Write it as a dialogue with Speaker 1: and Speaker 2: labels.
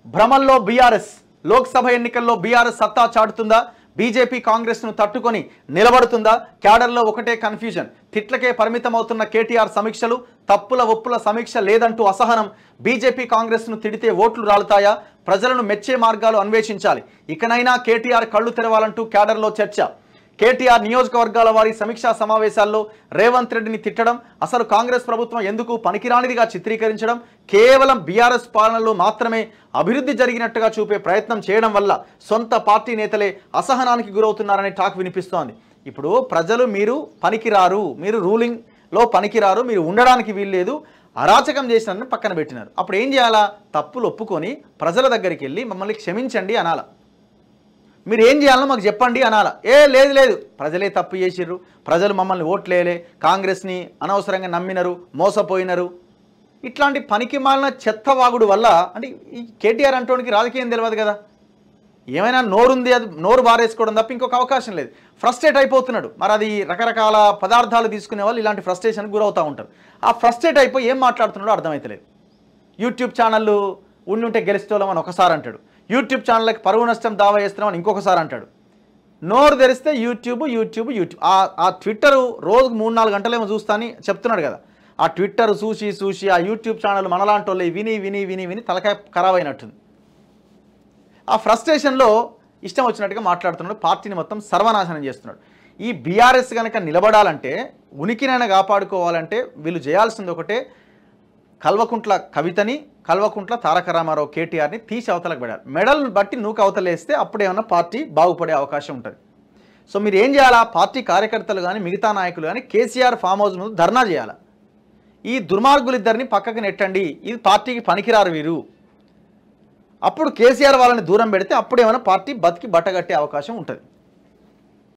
Speaker 1: భ్రమల్లో BRS Lok Sabha ఎన్నికల్లో BRS సత్తా చాటుతుందా? BJP Congress ను తట్టుకొని నిలబడుతుందా? క్యాడర్లో ఒకటే కన్ఫ్యూజన్. తిట్లకే పరిమితమవుతున్న కేటీఆర్ సమీక్షలు, తప్పుల ఒప్పుల సమీక్ష లేదంటూ అసహనం. బీజేపీ కాంగ్రెస్ ను తిడితే ఓట్లు రాలుతాయా? ప్రజలను మెచ్చే మార్గాలు అన్వేషించాలి. ఇకనైనా కేటీఆర్ కళ్ళు తెరవాలంటూ క్యాడర్లో చర్చ. కేటీఆర్ నియోజకవర్గాల వారి సమీక్షా సమావేశాల్లో రేవంత్ రెడ్డిని తిట్టడం, అసలు కాంగ్రెస్ ప్రభుత్వం ఎందుకు పనికిరానిదిగా చిత్రీకరించడం, కేవలం బీఆర్ఎస్ పాలనలో మాత్రమే అభివృద్ధి జరిగినట్టుగా చూపే ప్రయత్నం చేయడం వల్ల సొంత పార్టీ నేతలే అసహనానికి గురవుతున్నారనే టాక్ వినిపిస్తోంది. ఇప్పుడు ప్రజలు మీరు పనికిరారు, మీరు రూలింగ్లో పనికిరారు, మీరు ఉండడానికి వీల్లేదు, అరాచకం చేసినారని పక్కన పెట్టినారు. అప్పుడు ఏం చేయాలా? తప్పులు ఒప్పుకొని ప్రజల దగ్గరికి వెళ్ళి మమ్మల్ని క్షమించండి అనాల. మీరు ఏం చేయాలో మాకు చెప్పండి అనాల. లేదు ప్రజలే తప్పు చేసిర్రు, ప్రజలు మమ్మల్ని ఓట్లేలే, కాంగ్రెస్ని అనవసరంగా నమ్మినరు, మోసపోయినరు, ఇట్లాంటి పనికి మాలిన చెత్తవాగుడు వల్ల. అంటే ఈ కేటీఆర్ అంటోనికి రాజకీయం తెలియదు కదా, ఏమైనా నోరుంది, అది నోరు బారేసుకోవడం తప్ప ఇంకొక అవకాశం లేదు. ఫ్రస్ట్రేట్ అయిపోతున్నాడు. మరి అది రకరకాల పదార్థాలు తీసుకునే వాళ్ళు ఇలాంటి ఫ్రస్ట్రేషన్కి గురవుతూ ఉంటారు. ఆ ఫ్రస్ట్రేట్ అయిపోయి ఏం మాట్లాడుతున్నాడో అర్థమవుతలేదు. యూట్యూబ్ ఛానళ్ళు ఉండుంటే గెలుస్తోళ్ళం అని ఒకసారి అంటాడు, యూట్యూబ్ ఛానళ్ళకి పరువు నష్టం దావా చేస్తున్నామని ఇంకొకసారి అంటాడు. నోరు తెరిస్తే యూట్యూబ్. ఆ ట్విట్టర్ రోజుకు 3-4 గంటలేమో చూస్తా అని చెప్తున్నాడు కదా. ఆ ట్విట్టర్ చూసి ఆ యూట్యూబ్ ఛానల్ మనలాంటి వాళ్ళు విని తలకాయ ఖరాబ్ అయినట్టుంది. ఆ ఫ్రస్ట్రేషన్లో ఇష్టం వచ్చినట్టుగా మాట్లాడుతున్నాడు, పార్టీని మొత్తం సర్వనాశనం చేస్తున్నాడు. ఈ బీఆర్ఎస్ కనుక నిలబడాలంటే, ఉనికినైనా కాపాడుకోవాలంటే వీళ్ళు చేయాల్సింది ఒకటే, కల్వకుంట్ల కవితని, కల్వకుంట్ల తారక రామారావు కేటీఆర్ని తీసి అవతలకు పెడాలి. మెడల్ని బట్టి నూకు అవతలేస్తే అప్పుడేమన్నా పార్టీ బాగుపడే అవకాశం ఉంటుంది. సో మీరు ఏం చేయాలా? పార్టీ కార్యకర్తలు కానీ మిగతా నాయకులు కానీ కేసీఆర్ ఫామ్ హౌస్ ముందు ధర్నా చేయాలి. ఈ దుర్మార్గులిద్దరిని పక్కకు నెట్టండి, ఇది పార్టీకి పనికిరారు వీరు, అప్పుడు కేసీఆర్ వాళ్ళని దూరం పెడితే అప్పుడేమైనా పార్టీ బతికి బట్టగట్టే అవకాశం ఉంటుంది.